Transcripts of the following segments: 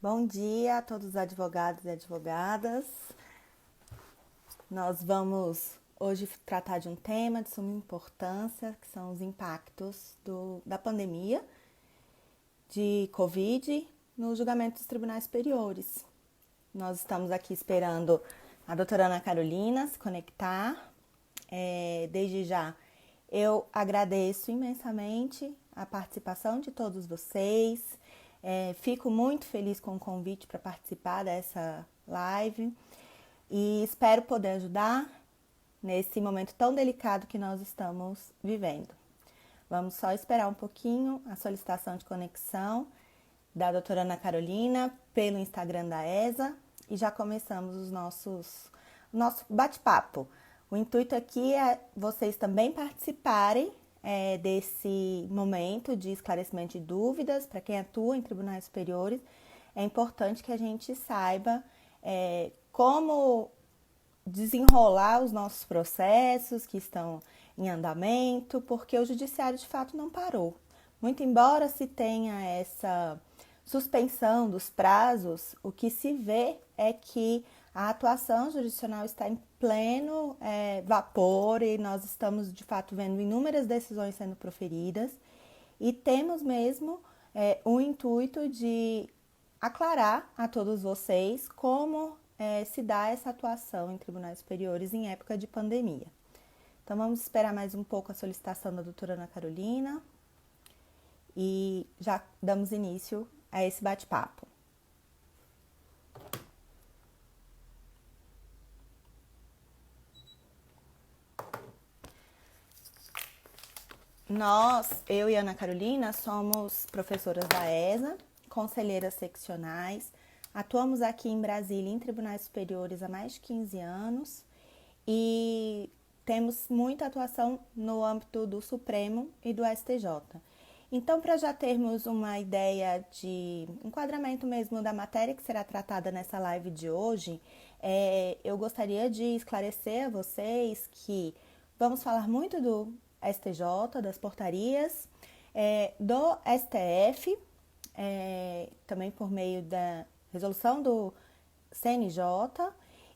Bom dia a todos os advogados e advogadas. Nós vamos hoje tratar de um tema de suma importância, que são os impactos da pandemia de Covid no julgamento dos tribunais superiores. Nós estamos aqui esperando a doutora Ana Carolina se conectar. Desde já, eu agradeço imensamente a participação de todos vocês. Fico muito feliz com o convite para participar dessa live e espero poder ajudar nesse momento tão delicado que nós estamos vivendo. Vamos só esperar um pouquinho a solicitação de conexão da doutora Ana Carolina pelo Instagram da ESA e já começamos o nosso bate-papo. O intuito aqui é vocês também participarem desse momento de esclarecimento de dúvidas. Para quem atua em tribunais superiores, é importante que a gente saiba como desenrolar os nossos processos que estão em andamento, porque o judiciário de fato não parou. Muito embora se tenha essa suspensão dos prazos, o que se vê é que a atuação jurisdicional está em pleno vapor e nós estamos de fato vendo inúmeras decisões sendo proferidas e temos mesmo o intuito de aclarar a todos vocês como se dá essa atuação em tribunais superiores em época de pandemia. Então vamos esperar mais um pouco a solicitação da doutora Ana Carolina e já damos início a esse bate-papo. Eu e Ana Carolina, somos professoras da ESA, conselheiras seccionais, atuamos aqui em Brasília em tribunais superiores há mais de 15 anos e temos muita atuação no âmbito do Supremo e do STJ. Então, para já termos uma ideia de enquadramento mesmo da matéria que será tratada nessa live de hoje, eu gostaria de esclarecer a vocês que vamos falar muito do STJ, das portarias, do STF, também por meio da resolução do CNJ,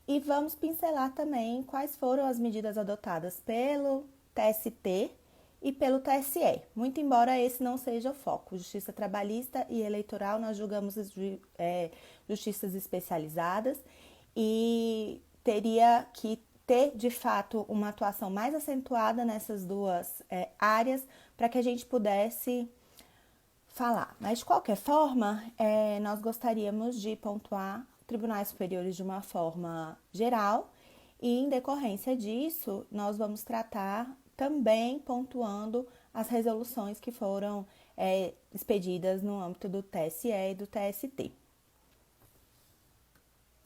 e vamos pincelar também quais foram as medidas adotadas pelo TST e pelo TSE, muito embora esse não seja o foco. Justiça trabalhista e eleitoral nós julgamos justiças especializadas e teria que ter, de fato, uma atuação mais acentuada nessas duas áreas para que a gente pudesse falar. Mas, de qualquer forma, nós gostaríamos de pontuar tribunais superiores de uma forma geral e, em decorrência disso, nós vamos tratar também pontuando as resoluções que foram expedidas no âmbito do TSE e do TST.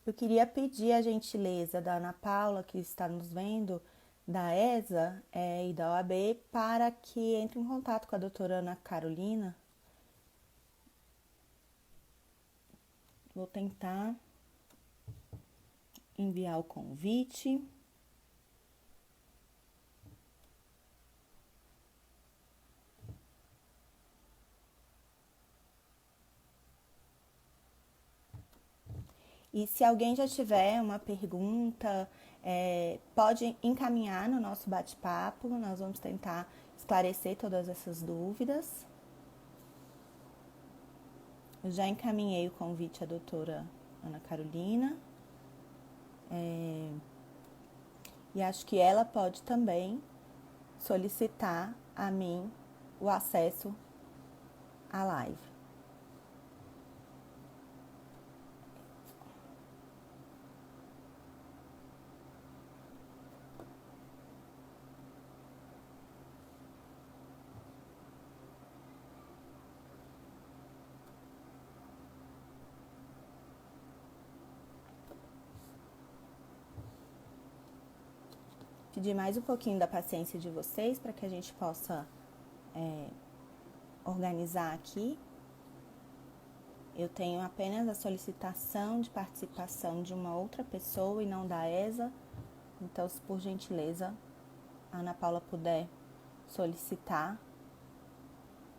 Eu queria pedir a gentileza da Ana Paula, que está nos vendo, da ESA e da OAB, para que entre em contato com a doutora Ana Carolina. Vou tentar enviar o convite. E se alguém já tiver uma pergunta, pode encaminhar no nosso bate-papo. Nós vamos tentar esclarecer todas essas dúvidas. Eu já encaminhei o convite à doutora Ana Carolina. E acho que ela pode também solicitar a mim o acesso à live. Pedir mais um pouquinho da paciência de vocês para que a gente possa organizar aqui. Eu tenho apenas a solicitação de participação de uma outra pessoa e não da ESA. Então, se por gentileza a Ana Paula puder solicitar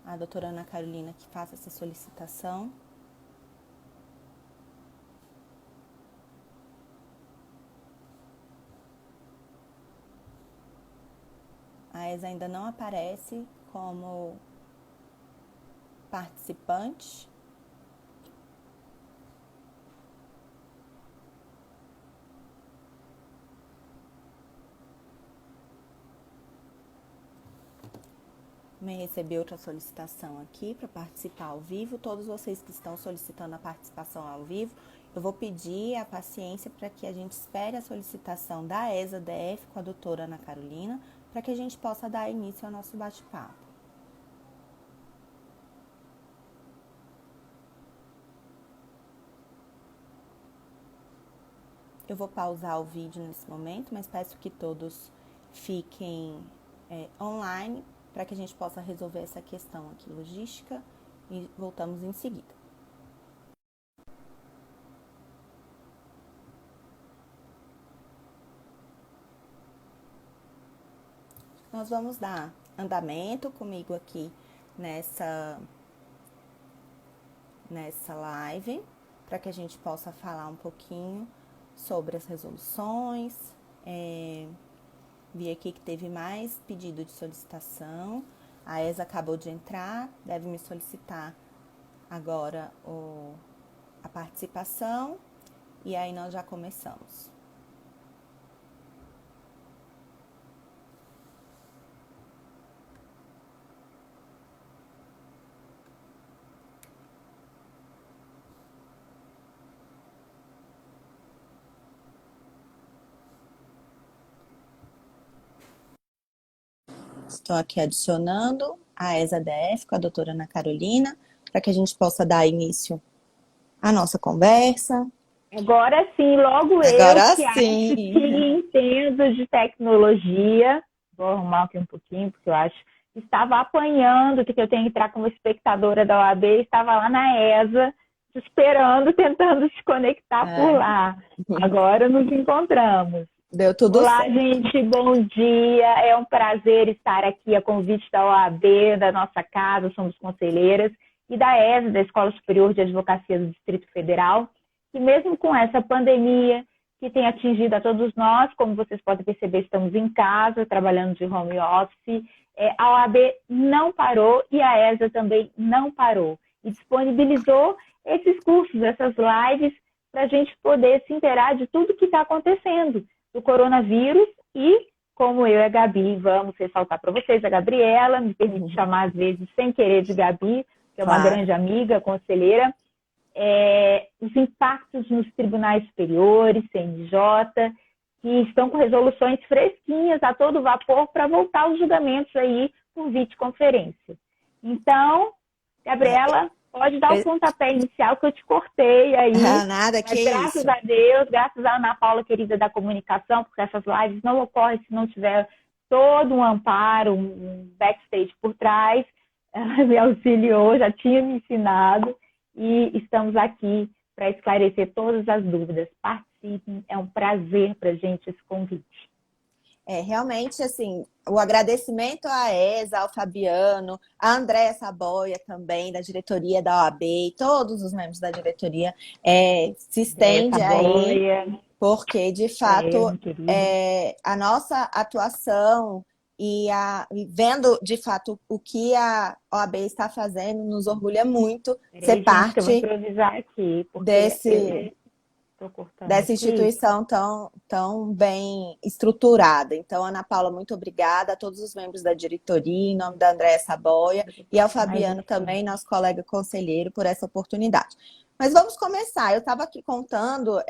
a doutora Ana Carolina que faça essa solicitação. a ESA ainda não aparece como participante. Também recebi outra solicitação aqui para participar ao vivo. Todos vocês que estão solicitando a participação ao vivo, eu vou pedir a paciência para que a gente espere a solicitação da ESA-DF com a doutora Ana Carolina, para que a gente possa dar início ao nosso bate-papo. Eu vou pausar o vídeo nesse momento, mas peço que todos fiquem online para que a gente possa resolver essa questão aqui, logística, e voltamos em seguida. Nós vamos dar andamento comigo aqui nessa live, para que a gente possa falar um pouquinho sobre as resoluções. Vi aqui que teve mais pedido de solicitação. A ESA acabou de entrar, deve me solicitar agora a participação, e aí nós já começamos. Estou aqui adicionando a ESA-DF com a doutora Ana Carolina, para que a gente possa dar início à nossa conversa. Agora sim, logo Agora eu que acho que entendo de tecnologia, vou arrumar aqui um pouquinho, porque eu acho que estava apanhando, que eu tenho que entrar como espectadora da OAB, estava lá na ESA, esperando, tentando se conectar por lá. Agora nos encontramos. Deu tudo Olá, certo. gente, bom dia. É um prazer estar aqui a convite da OAB, da nossa casa, somos conselheiras, e da ESA, da Escola Superior de Advocacia do Distrito Federal, que mesmo com essa pandemia que tem atingido a todos nós, como vocês podem perceber, estamos em casa, trabalhando de home office, a OAB não parou e a ESA também não parou. E disponibilizou esses cursos, essas lives, para a gente poder se inteirar de tudo que está acontecendo do coronavírus e, como eu e a Gabi vamos ressaltar para vocês, a Gabriela, me permite chamar às vezes sem querer de Gabi, que é uma grande amiga, conselheira, os impactos nos tribunais superiores, CNJ, que estão com resoluções fresquinhas a todo vapor para voltar aos julgamentos aí por videoconferência. Então, Gabriela, pode dar o pontapé inicial que eu te cortei aí. Nada, que graças isso. a Deus, graças a Ana Paula, querida da comunicação, porque essas lives não ocorrem se não tiver todo um amparo, um backstage por trás. Ela me auxiliou, já tinha me ensinado e estamos aqui para esclarecer todas as dúvidas. Participem, é um prazer para a gente esse convite. Realmente, assim, o agradecimento à ESA, ao Fabiano, a Andréa Saboia também, da diretoria da OAB, e todos os membros da diretoria, se estende aí, porque, de fato, a nossa atuação e vendo, de fato, o que a OAB está fazendo, nos orgulha muito ser parte eu vou improvisar aqui, porque dessa instituição tão bem estruturada. Então, Ana Paula, muito obrigada a todos os membros da diretoria, em nome da Andréa Saboia, e ao Fabiano também, nosso colega conselheiro, por essa oportunidade. Mas vamos começar. Eu estava aqui contando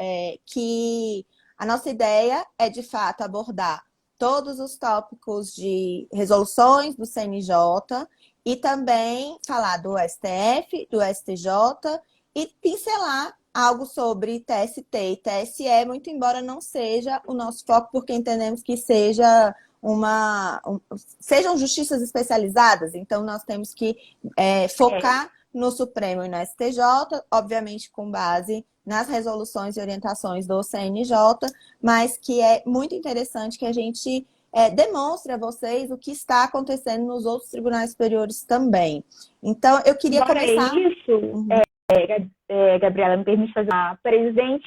que a nossa ideia é, de fato, abordar todos os tópicos de resoluções do CNJ e também falar do STF, do STJ e pincelar algo sobre TST e TSE, muito embora não seja o nosso foco, porque entendemos que sejam justiças especializadas, então nós temos que focar no Supremo e no STJ, obviamente com base nas resoluções e orientações do CNJ, mas que é muito interessante que a gente demonstre a vocês o que está acontecendo nos outros tribunais superiores também. Então, eu queria começar... Gabriela, me permite fazer uma presente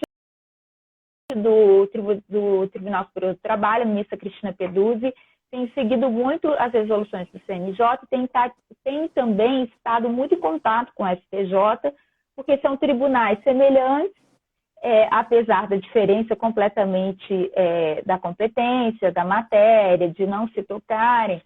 do Tribunal Superior do Trabalho, a ministra Cristina Peduzzi, tem seguido muito as resoluções do CNJ, tem também estado muito em contato com o STJ, porque são tribunais semelhantes, apesar da diferença completamente da competência, da matéria, de não se tocarem,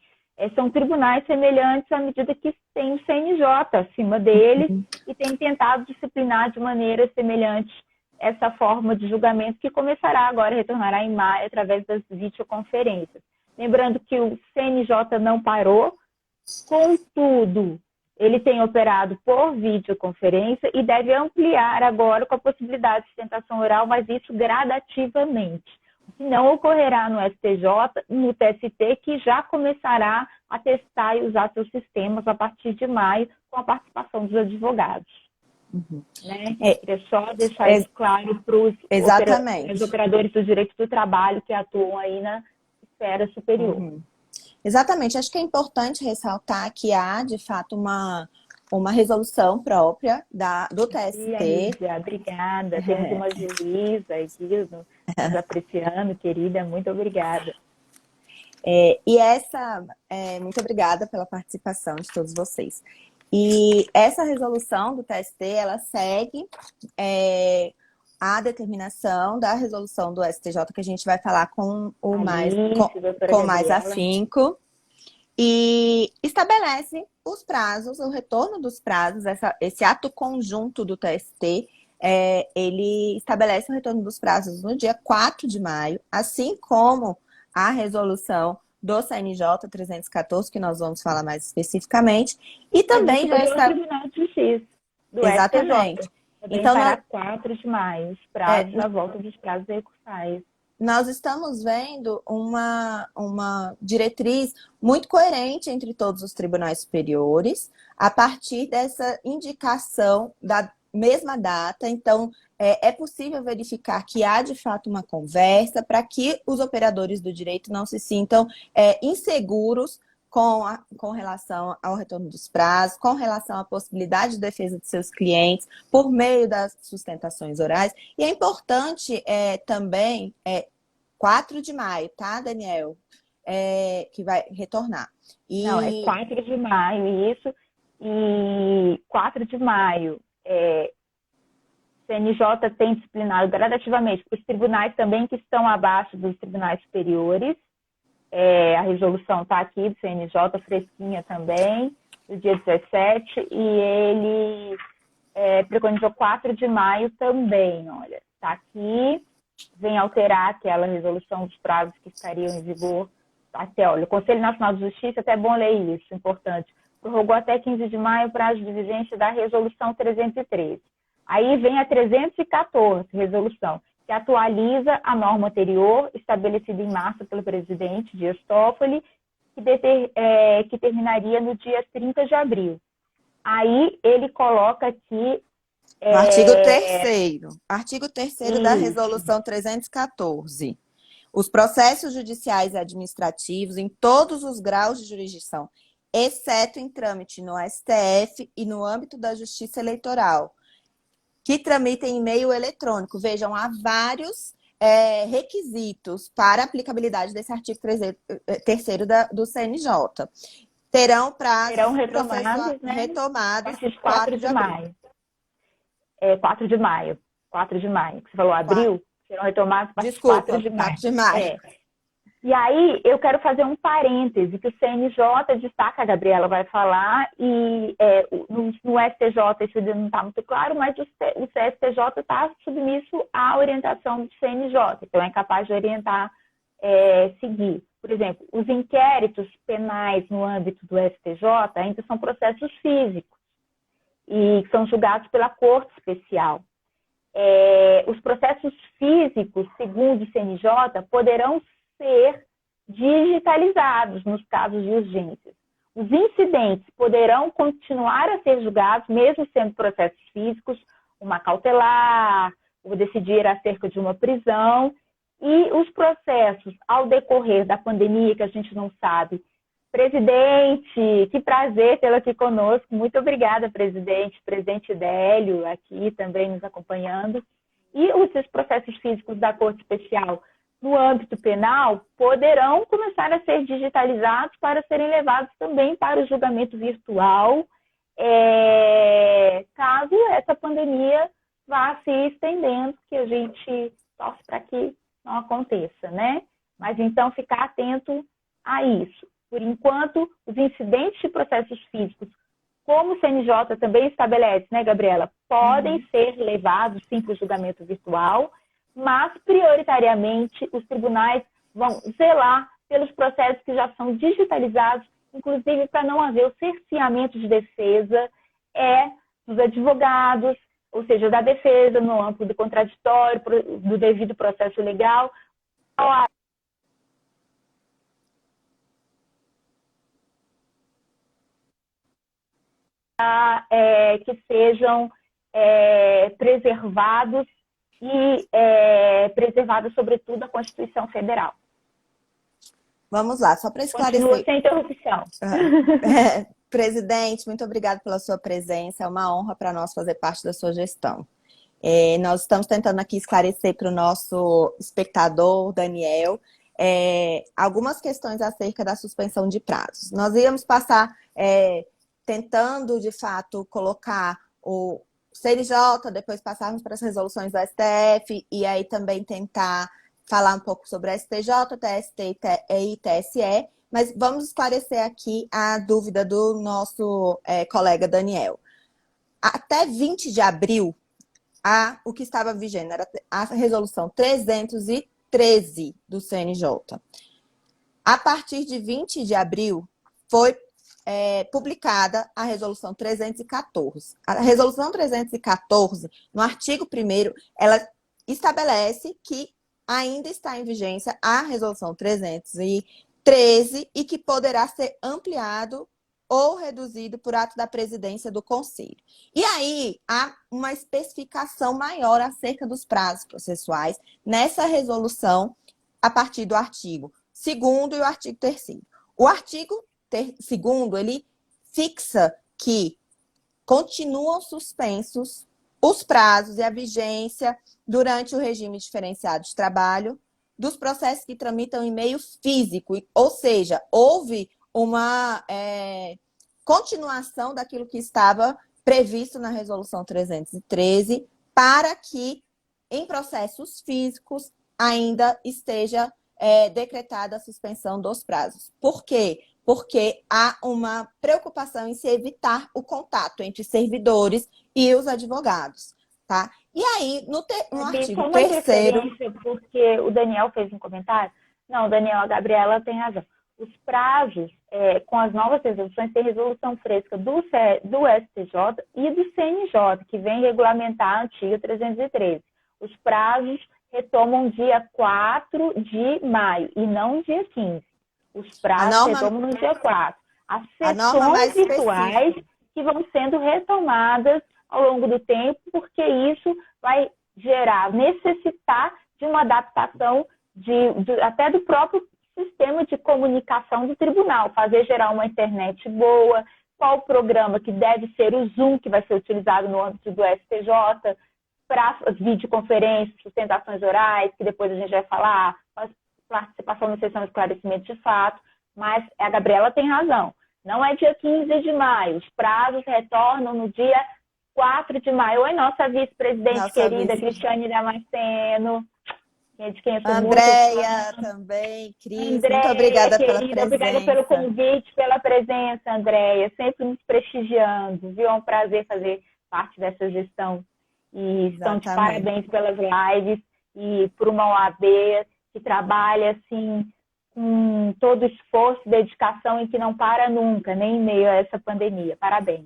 são tribunais semelhantes à medida que tem o CNJ acima deles e tem tentado disciplinar de maneira semelhante essa forma de julgamento que começará agora, retornará em maio, através das videoconferências. Lembrando que o CNJ não parou, contudo, ele tem operado por videoconferência e deve ampliar agora com a possibilidade de sustentação oral, mas isso gradativamente. O que não ocorrerá no STJ, no TST, que já começará a testar e usar seus sistemas a partir de maio, com a participação dos advogados. Né? Queria só deixar isso claro para os operadores do direito do trabalho que atuam aí na esfera superior. Exatamente. Acho que é importante ressaltar que há, de fato, uma resolução própria do TST. Lígia, obrigada. Temos uma juíza aqui nos apreciando, querida. Muito obrigada. Muito obrigada pela participação de todos vocês. E essa resolução do TST, ela segue a determinação da resolução do STJ, que a gente vai falar com mais afinco, e estabelece os prazos, o retorno dos prazos, esse ato conjunto do TST, ele estabelece o retorno dos prazos no dia 4 de maio, assim como a resolução do CNJ 314, que nós vamos falar mais especificamente, e também já está... Tribunal de Justiça do Exatamente. STJ. Então, para 4 de maio, os prazos, a volta dos prazos recursais. Nós estamos vendo uma diretriz muito coerente entre todos os tribunais superiores, a partir dessa indicação da mesma data. Então, é possível verificar que há, de fato, uma conversa para que os operadores do direito não se sintam inseguros com relação ao retorno dos prazos, com relação à possibilidade de defesa de seus clientes por meio das sustentações orais. E é importante também, 4 de maio, tá, Daniel? Que vai retornar. Não, é 4 de maio, isso. E 4 de maio, CNJ tem disciplinado gradativamente os tribunais também que estão abaixo dos tribunais superiores. A resolução está aqui do CNJ, fresquinha também, do dia 17, e ele preconizou 4 de maio também, olha, está aqui, vem alterar aquela resolução dos prazos que estariam em vigor até, olha, o Conselho Nacional de Justiça, até é bom ler isso, importante, prorrogou até 15 de maio o prazo de vigência da resolução 313. Aí vem a 314, resolução, que atualiza a norma anterior, estabelecida em março pelo presidente Dias Toffoli, que terminaria no dia 30 de abril. Aí ele coloca aqui... O artigo 3º da resolução 314. Os processos judiciais e administrativos em todos os graus de jurisdição, exceto em trâmite no STF e no âmbito da Justiça Eleitoral, que tramitem em meio eletrônico. Vejam, há vários requisitos para a aplicabilidade desse artigo 3º do CNJ. Terão retomados, né? Retomados 4 de maio. 4 de maio. 4 de maio. Você falou abril? Serão retomados a partir de 4 de maio. 4 de maio. E aí, eu quero fazer um parêntese, que o CNJ destaca, a Gabriela vai falar, e no STJ isso não está muito claro, mas o STJ está submisso à orientação do CNJ, então é capaz de orientar, seguir. Por exemplo, os inquéritos penais no âmbito do STJ ainda são processos físicos e são julgados pela Corte Especial. Os processos físicos, segundo o CNJ, poderão ser digitalizados nos casos de urgências. Os incidentes poderão continuar a ser julgados, mesmo sendo processos físicos, uma cautelar, ou decidir acerca de uma prisão, e os processos, ao decorrer da pandemia, que a gente não sabe. Presidente, que prazer tê-lo aqui conosco. Muito obrigada, presidente. Presidente Délio, aqui também nos acompanhando. E os processos físicos da Corte Especial no âmbito penal, poderão começar a ser digitalizados para serem levados também para o julgamento virtual, caso essa pandemia vá se estendendo, que a gente torce para que não aconteça, né? Mas então ficar atento a isso. Por enquanto, os incidentes de processos físicos, como o CNJ também estabelece, né, Gabriela, podem ser levados sim para o julgamento virtual, mas prioritariamente os tribunais vão zelar pelos processos que já são digitalizados, inclusive para não haver o cerceamento de defesa dos advogados, ou seja, da defesa no âmbito do contraditório, do devido processo legal, que sejam preservados e preservados, sobretudo, a Constituição Federal. Vamos lá, só para esclarecer. Continua sem interrupção. Presidente, muito obrigada pela sua presença. É uma honra para nós fazer parte da sua gestão. Nós estamos tentando aqui esclarecer para o nosso espectador, Daniel, algumas questões acerca da suspensão de prazos. Nós íamos passar tentando, de fato, colocar o CNJ, depois passarmos para as resoluções do STF, e aí também tentar falar um pouco sobre a STJ, TST e TSE, mas vamos esclarecer aqui a dúvida do nosso colega Daniel. Até 20 de abril, o que estava vigente era a resolução 313 do CNJ. A partir de 20 de abril, foi publicada a resolução 314. A resolução 314, no artigo 1º, ela estabelece que ainda está em vigência a resolução 313 e que poderá ser ampliado ou reduzido por ato da presidência do Conselho. E aí, há uma especificação maior acerca dos prazos processuais nessa resolução a partir do artigo 2º e o artigo 3º. O artigo 2º, ele fixa que continuam suspensos os prazos e a vigência durante o regime diferenciado de trabalho dos processos que tramitam em meio físico, ou seja, houve uma continuação daquilo que estava previsto na resolução 313 para que em processos físicos ainda esteja decretada a suspensão dos prazos. Por quê? Porque há uma preocupação em se evitar o contato entre servidores e os advogados, tá? E aí, no artigo 3º... Porque o Daniel fez um comentário. Não, Daniel, a Gabriela tem razão. Os prazos, com as novas resoluções, tem resolução fresca do STJ e do CNJ, que vem regulamentar a antiga 313. Os prazos retomam dia 4 de maio e não dia 15. Os prazos retomam no dia 4. As sessões virtuais que vão sendo retomadas ao longo do tempo, porque isso vai necessitar de uma adaptação até do próprio sistema de comunicação do tribunal, fazer gerar uma internet boa, qual o programa que deve ser o Zoom, que vai ser utilizado no âmbito do STJ, para as videoconferências, sustentações orais, que depois a gente vai falar, participação na sessão de esclarecimento de fato, mas a Gabriela tem razão. Não é dia 15 de maio, os prazos retornam no dia 4 de maio. Oi, nossa vice-presidente querida, Cristiane Damasceno, de quem eu sou Andréia também, Cris, Andréia, muito obrigada querida, pela presença. Obrigada pelo convite, pela presença, Andréia, sempre nos prestigiando, viu? É um prazer fazer parte dessa gestão. E estão de parabéns pelas lives e por uma OAB que trabalha assim com todo esforço, dedicação e que não para nunca, nem em meio a essa pandemia. Parabéns.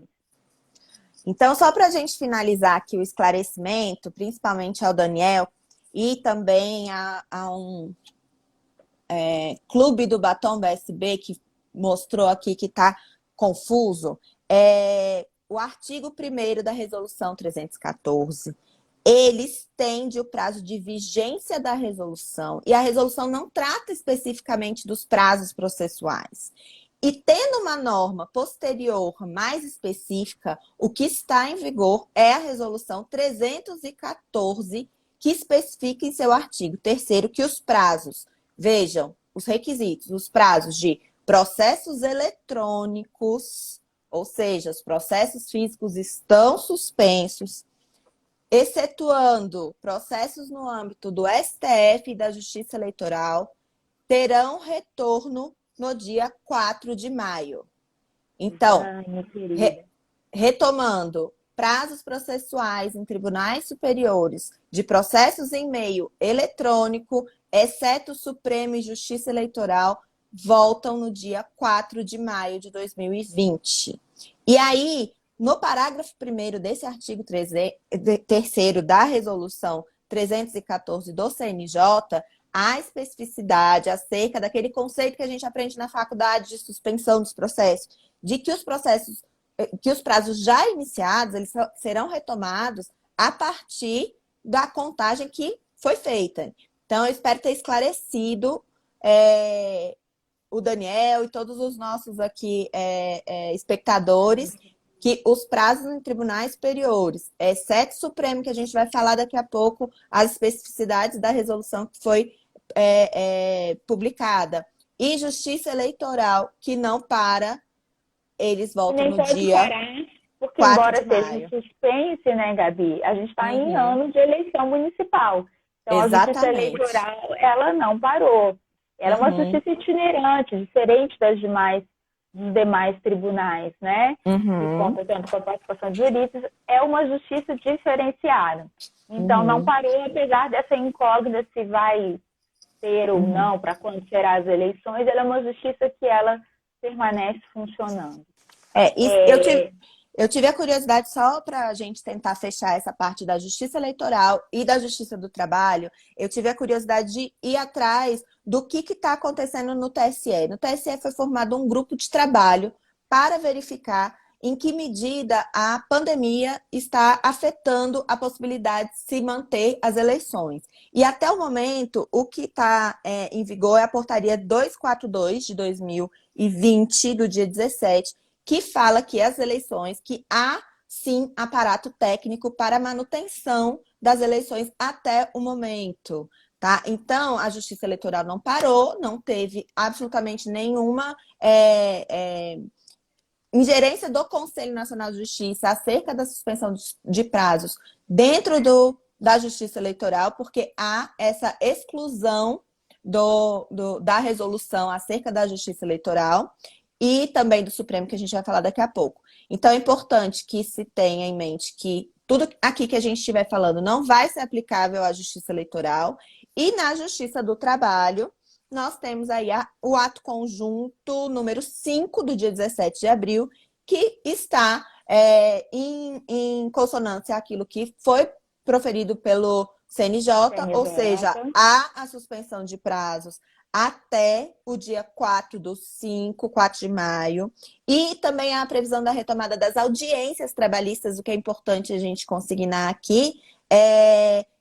Então, só para a gente finalizar aqui o esclarecimento, principalmente ao Daniel e também a um clube do Batom BSB que mostrou aqui que está confuso, o artigo 1º da resolução 314, ele estende o prazo de vigência da resolução e a resolução não trata especificamente dos prazos processuais. E tendo uma norma posterior mais específica, o que está em vigor é a resolução 314, que especifica em seu artigo 3º que os prazos, vejam, os requisitos, os prazos de processos eletrônicos, ou seja, os processos físicos estão suspensos, excetuando processos no âmbito do STF e da Justiça Eleitoral, terão retorno no dia 4 de maio. Então, retomando, prazos processuais em tribunais superiores de processos em meio eletrônico, exceto o Supremo e Justiça Eleitoral, voltam no dia 4 de maio de 2020. E aí, no parágrafo 1º desse artigo 3º da Resolução 314 do CNJ, há especificidade acerca daquele conceito que a gente aprende na faculdade de suspensão dos processos, de que os prazos já iniciados, eles serão retomados a partir da contagem que foi feita. Então, eu espero ter esclarecido o Daniel e todos os nossos aqui espectadores que os prazos em tribunais superiores, exceto o Supremo, que a gente vai falar daqui a pouco, as especificidades da resolução que foi publicada, e Justiça Eleitoral, que não para, eles voltam no dia parar, porque 4 embora de seja maio. um suspense, né, Gabi, a gente está em ano de eleição municipal. Então, Exatamente. a Justiça Eleitoral, ela não parou. Ela é uma justiça itinerante, diferente dos demais tribunais, né? Que contam tanto com a participação de juristas, é uma justiça diferenciada. Então, não parou, apesar dessa incógnita se vai ter ou não, para quando serão as eleições, ela é uma justiça que ela permanece funcionando. Eu tive a curiosidade, só para a gente tentar fechar essa parte da Justiça Eleitoral e da Justiça do Trabalho, eu tive a curiosidade de ir atrás do que está acontecendo no TSE. No TSE foi formado um grupo de trabalho para verificar em que medida a pandemia está afetando a possibilidade de se manter as eleições. E até o momento, o que está em vigor é a portaria 242 de 2020, do dia 17, que fala que as eleições, que há sim aparato técnico para manutenção das eleições até o momento. Tá? Então, a Justiça Eleitoral não parou, não teve absolutamente nenhuma ingerência do Conselho Nacional de Justiça acerca da suspensão de prazos dentro da Justiça Eleitoral, porque há essa exclusão da resolução acerca da Justiça Eleitoral e também do Supremo, que a gente vai falar daqui a pouco. Então, é importante que se tenha em mente que tudo aqui que a gente estiver falando não vai ser aplicável à Justiça Eleitoral. E na Justiça do Trabalho, nós temos aí o ato conjunto número 5, do dia 17 de abril, que está em consonância àquilo que foi proferido pelo CNJ, ou seja, há a suspensão de prazos até o dia 4 de maio, e também há a previsão da retomada das audiências trabalhistas, o que é importante a gente consignar aqui,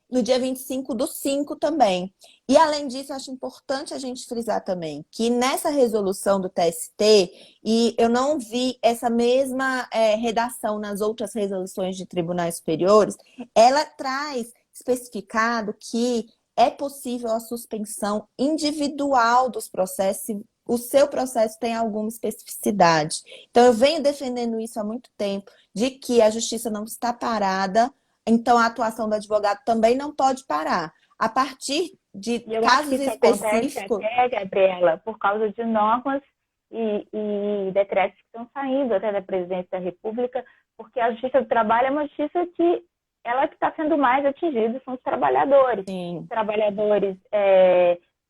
no dia 25/5 também. E, além disso, acho importante a gente frisar também que nessa resolução do TST, e eu não vi essa mesma redação nas outras resoluções de tribunais superiores, ela traz especificado que é possível a suspensão individual dos processos se o seu processo tem alguma especificidade. Então, eu venho defendendo isso há muito tempo, de que a justiça não está parada, então a atuação do advogado também não pode parar. A partir de casos específicos... Até, Gabriela, por causa de normas e decretos que estão saindo até da Presidência da República, porque a Justiça do Trabalho é uma justiça que ela que está sendo mais atingida são os trabalhadores. Sim. Os trabalhadores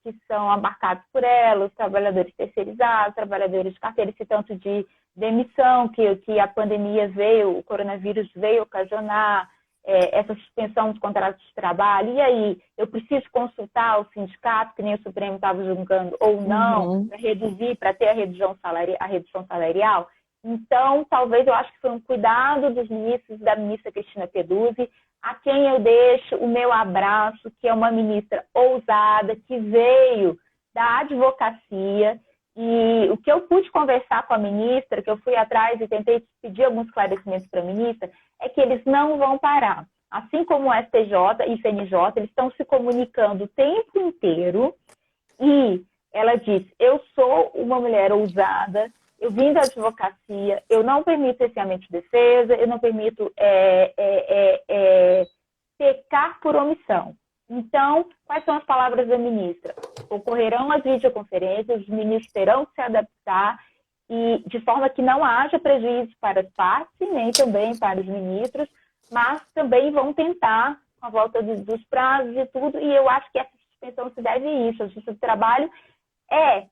que são abarcados por ela, os trabalhadores terceirizados, trabalhadores de carteira, esse tanto de demissão que a pandemia veio, o coronavírus veio ocasionar, essa suspensão dos contratos de trabalho. E aí, eu preciso consultar o sindicato, que nem o Supremo estava julgando, ou não, para reduzir, para ter a redução salarial? Então, talvez eu acho que foi um cuidado dos ministros, da ministra Cristina Peduzzi, a quem eu deixo o meu abraço, que é uma ministra ousada, que veio da advocacia, e o que eu pude conversar com a ministra, que eu fui atrás e tentei pedir alguns esclarecimentos para a ministra, é que eles não vão parar. assim como o STJ e o CNJ, eles estão se comunicando o tempo inteiro e ela diz, eu sou uma mulher ousada, eu vim da advocacia, eu não permito cerceamento de defesa, eu não permito pecar por omissão. Então, quais são as palavras da ministra? Ocorrerão as videoconferências, os ministros terão que se adaptar e de forma que não haja prejuízo para as partes, nem também para os ministros, mas também vão tentar, com a volta dos prazos e tudo, e eu acho que essa suspensão se deve a isso. A Justiça do Trabalho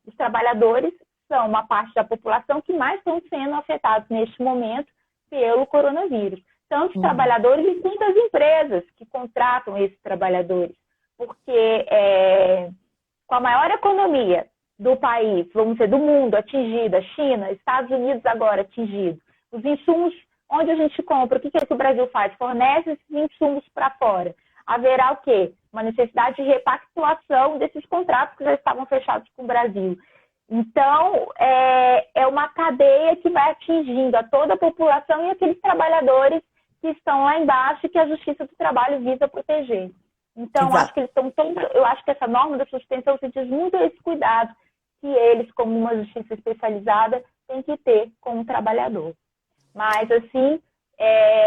os trabalhadores são uma parte da população que mais estão sendo afetados neste momento pelo coronavírus. Tanto os trabalhadores e quanto as empresas que contratam esses trabalhadores. Porque com a maior economia do país, vamos dizer, do mundo atingida, China, Estados Unidos agora atingidos, os insumos, onde a gente compra, o que o Brasil faz? Fornece esses insumos para fora. Haverá o quê? Uma necessidade de repactuação desses contratos que já estavam fechados com o Brasil. Então, é uma cadeia que vai atingindo a toda a população e aqueles trabalhadores que estão lá embaixo e que a Justiça do Trabalho visa proteger. Então, eu acho que essa norma da suspensão se diz muito a esse cuidado que eles, como uma justiça especializada, têm que ter com o trabalhador. Mas, assim,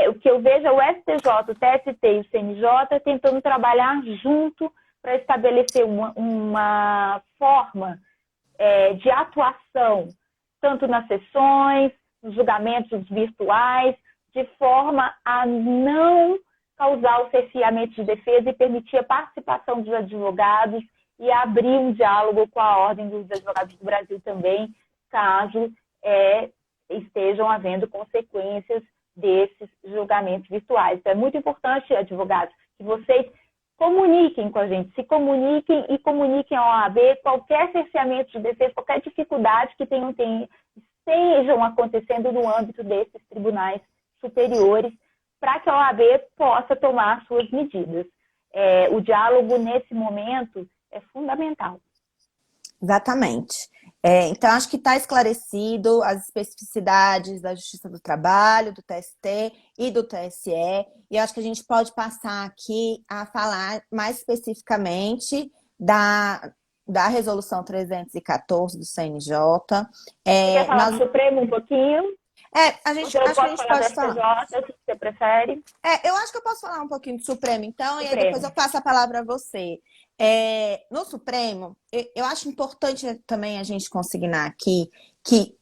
o que eu vejo é o STJ, o TST e o CNJ tentando trabalhar junto para estabelecer uma forma de atuação, tanto nas sessões, nos julgamentos virtuais, de forma a não causar o cerceamento de defesa e permitir a participação dos advogados e abrir um diálogo com a Ordem dos Advogados do Brasil também, caso estejam havendo consequências desses julgamentos virtuais. Então, é muito importante, advogados, que vocês comuniquem com a gente, se comuniquem e comuniquem ao OAB qualquer cerceamento de defesa, qualquer dificuldade que estejam acontecendo no âmbito desses tribunais superiores, para que a OAB possa tomar suas medidas. O diálogo, nesse momento, é fundamental. Exatamente. Então, acho que está esclarecido as especificidades da Justiça do Trabalho, do TST e do TSE, e acho que a gente pode passar aqui a falar mais especificamente da Resolução 314 do CNJ. Você quer falar do Supremo um pouquinho? Acho que a gente pode falar. Se você prefere. Eu acho que eu posso falar um pouquinho do Supremo, então, e aí depois eu passo a palavra a você. No Supremo, eu acho importante também a gente consignar aqui que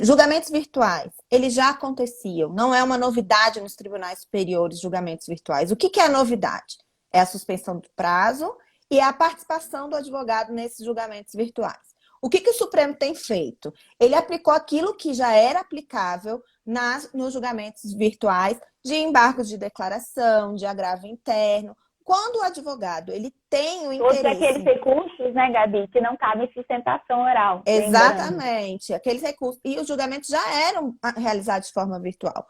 julgamentos virtuais, eles já aconteciam, não é uma novidade nos tribunais superiores julgamentos virtuais. O que é a novidade? É a suspensão do prazo e a participação do advogado nesses julgamentos virtuais. O que o Supremo tem feito? Ele aplicou aquilo que já era aplicável nos julgamentos virtuais de embargos de declaração, de agravo interno. Quando o advogado ele tem o interesse... Todos aqueles recursos, né, Gabi, que não cabem sustentação oral. Exatamente, aqueles recursos. E os julgamentos já eram realizados de forma virtual.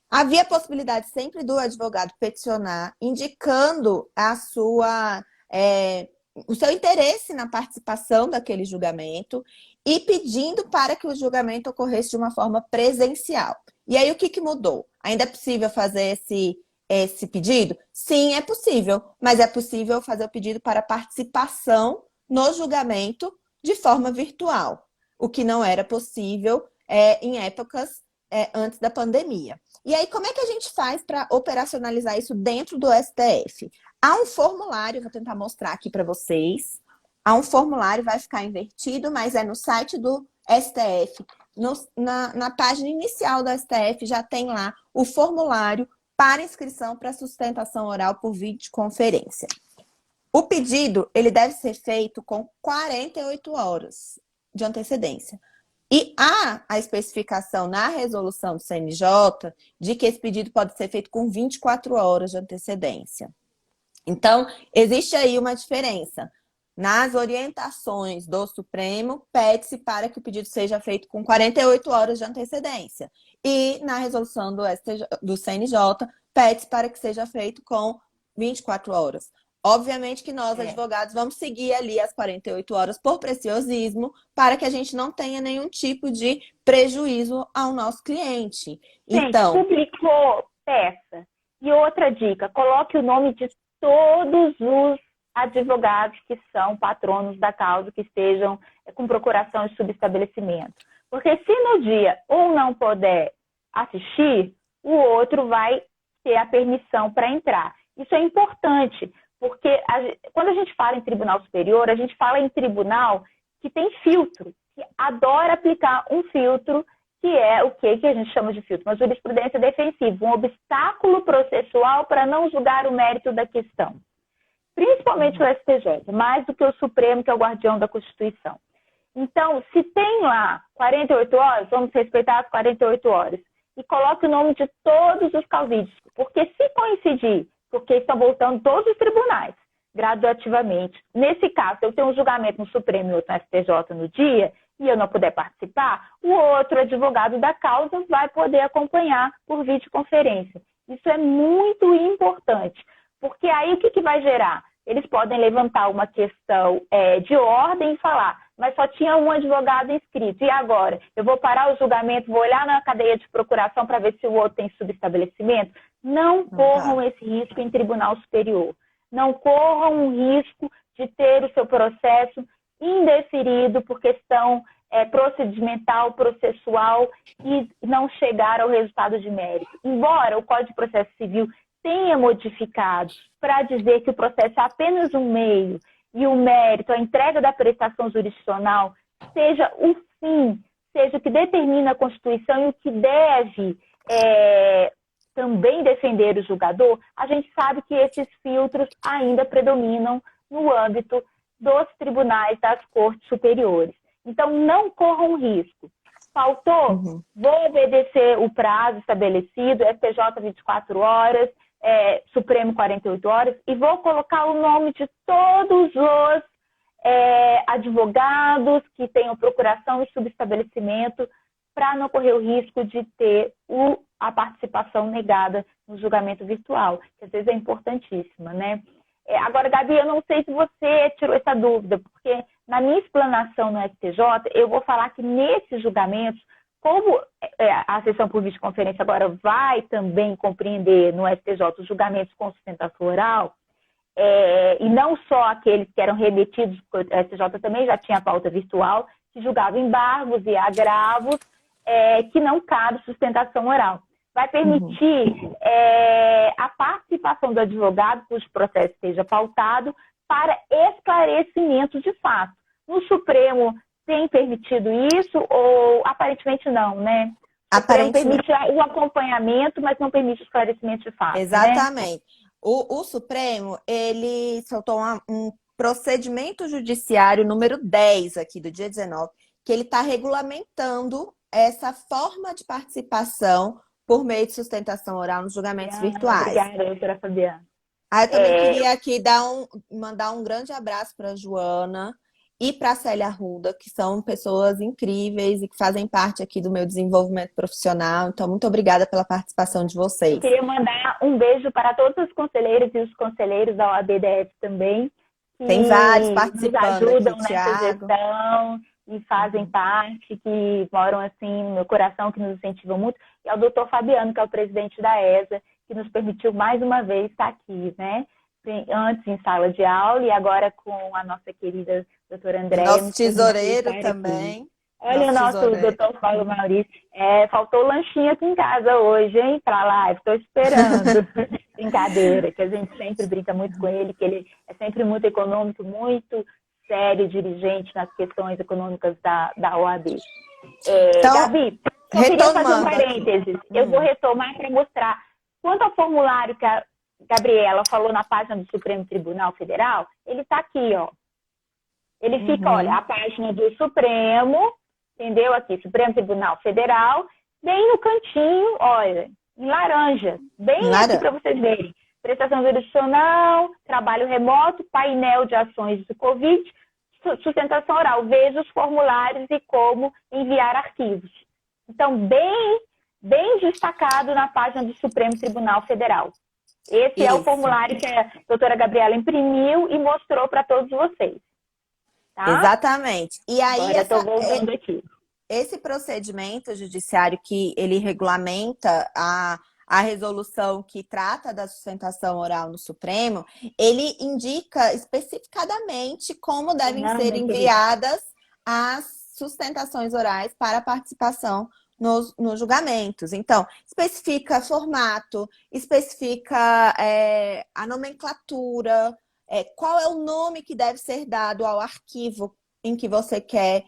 Havia a possibilidade sempre do advogado peticionar, indicando o seu interesse na participação daquele julgamento e pedindo para que o julgamento ocorresse de uma forma presencial. E aí, o que mudou? Ainda é possível fazer esse pedido? Sim, é possível, mas é possível fazer o pedido para participação no julgamento de forma virtual, o que não era possível em épocas antes da pandemia. E aí, como é que a gente faz para operacionalizar isso dentro do STF? Há um formulário, vou tentar mostrar aqui para vocês. Há um formulário, vai ficar invertido, mas é no site do STF. Na página inicial do STF já tem lá o formulário para inscrição para sustentação oral por videoconferência. O pedido, ele deve ser feito com 48 horas de antecedência. E há a especificação na resolução do CNJ de que esse pedido pode ser feito com 24 horas de antecedência. Então, existe aí uma diferença. Nas orientações do Supremo, pede-se para que o pedido seja feito com 48 horas de antecedência. E na resolução do CNJ, pede-se para que seja feito com 24 horas. Obviamente que nós, advogados, vamos seguir ali as 48 horas por preciosismo para que a gente não tenha nenhum tipo de prejuízo ao nosso cliente. Gente, publicou peça E outra dica, coloque o nome de todos os advogados que são patronos da causa, que estejam com procuração de subestabelecimento. Porque se no dia um não puder assistir, o outro vai ter a permissão para entrar. Isso é importante, porque quando a gente fala em tribunal superior, a gente fala em tribunal que tem filtro, que adora aplicar um filtro, que é o que a gente chama de filtro? Uma jurisprudência defensiva, um obstáculo processual para não julgar o mérito da questão. Principalmente o STJ, mais do que o Supremo, que é o guardião da Constituição. Então, se tem lá 48 horas, vamos respeitar as 48 horas. E coloque o nome de todos os causídeos. Porque se coincidir, porque estão voltando todos os tribunais, graduativamente. Nesse caso, eu tenho um julgamento no Supremo e outro no STJ no dia, e eu não puder participar, o outro advogado da causa vai poder acompanhar por videoconferência. Isso é muito importante. Porque aí o que vai gerar? Eles podem levantar uma questão de ordem e falar, mas só tinha um advogado inscrito. E agora? Eu vou parar o julgamento, vou olhar na cadeia de procuração para ver se o outro tem subestabelecimento? Não corram esse risco em tribunal superior. Não corram um risco de ter o seu processo indeferido por questão procedimental, processual e não chegar ao resultado de mérito. Embora o Código de Processo Civil tenha modificado para dizer que o processo é apenas um meio e o mérito, a entrega da prestação jurisdicional, seja o fim, seja o que determina a Constituição e o que deve também defender o julgador, a gente sabe que esses filtros ainda predominam no âmbito dos tribunais das cortes superiores. Então, não corram risco. Faltou? Vou obedecer o prazo estabelecido, STJ 24 horas, Supremo 48 horas, e vou colocar o nome de todos os advogados que tenham procuração e subestabelecimento para não correr o risco de ter a participação negada no julgamento virtual, que às vezes é importantíssima, né? Agora, Gabi, eu não sei se você tirou essa dúvida, porque na minha explanação no STJ, eu vou falar que nesses julgamentos, como a sessão por videoconferência agora vai também compreender no STJ os julgamentos com sustentação oral, e não só aqueles que eram remetidos, o STJ também já tinha a pauta virtual, que julgava embargos e agravos, que não cabe sustentação oral. Vai permitir a participação do advogado, cujo processo esteja pautado, para esclarecimento de fato. No Supremo tem permitido isso ou aparentemente não, né? O Supremo permite o acompanhamento, mas não permite o esclarecimento de fato. Exatamente. Né? O Supremo, ele soltou um procedimento judiciário número 10 aqui do dia 19, que ele está regulamentando essa forma de participação por meio de sustentação oral nos julgamentos virtuais. Obrigada, doutora Fabiana. Eu também queria aqui mandar um grande abraço para a Joana e para a Célia Arruda, que são pessoas incríveis e que fazem parte aqui do meu desenvolvimento profissional. Então, muito obrigada pela participação de vocês. Eu queria mandar um beijo para todos os conselheiros e os conselheiros da OAB-DF também. Tem vários participando nos ajudam aqui, nessa Thiago. gestão e fazem parte, que moram assim no meu coração, que nos incentivam muito. E ao doutor Fabiano, que é o presidente da ESA, que nos permitiu mais uma vez estar aqui, né? Antes em sala de aula e agora com a nossa querida doutora Andréia. Nosso tesoureiro também. Olha o nosso doutor Paulo Maurício. Faltou lanchinho aqui em casa hoje, hein? Pra live, estou esperando. Brincadeira, que a gente sempre brinca muito com ele, que ele é sempre muito econômico, muito sério, dirigente nas questões econômicas da OAB. Então, Gabi, eu queria fazer um parênteses. Eu vou retomar para mostrar. Quanto ao formulário que a Gabriela falou na página do Supremo Tribunal Federal, ele está aqui, ó. Ele fica, olha, a página do Supremo, entendeu? Aqui, Supremo Tribunal Federal, bem no cantinho, olha, em laranja, bem aqui para vocês verem. Prestação jurisdicional, trabalho remoto, painel de ações do Covid, sustentação oral. Veja os formulários e como enviar arquivos. Então, bem destacado na página do Supremo Tribunal Federal. Esse é o formulário que a doutora Gabriela imprimiu e mostrou para todos vocês. Tá? Exatamente. E aí, estou voltando aqui. Esse procedimento judiciário que ele regulamenta a a resolução que trata da sustentação oral no Supremo, ele indica especificadamente como devem ser enviadas as sustentações orais para participação nos julgamentos. Então, especifica formato, especifica a nomenclatura, qual é o nome que deve ser dado ao arquivo em que você quer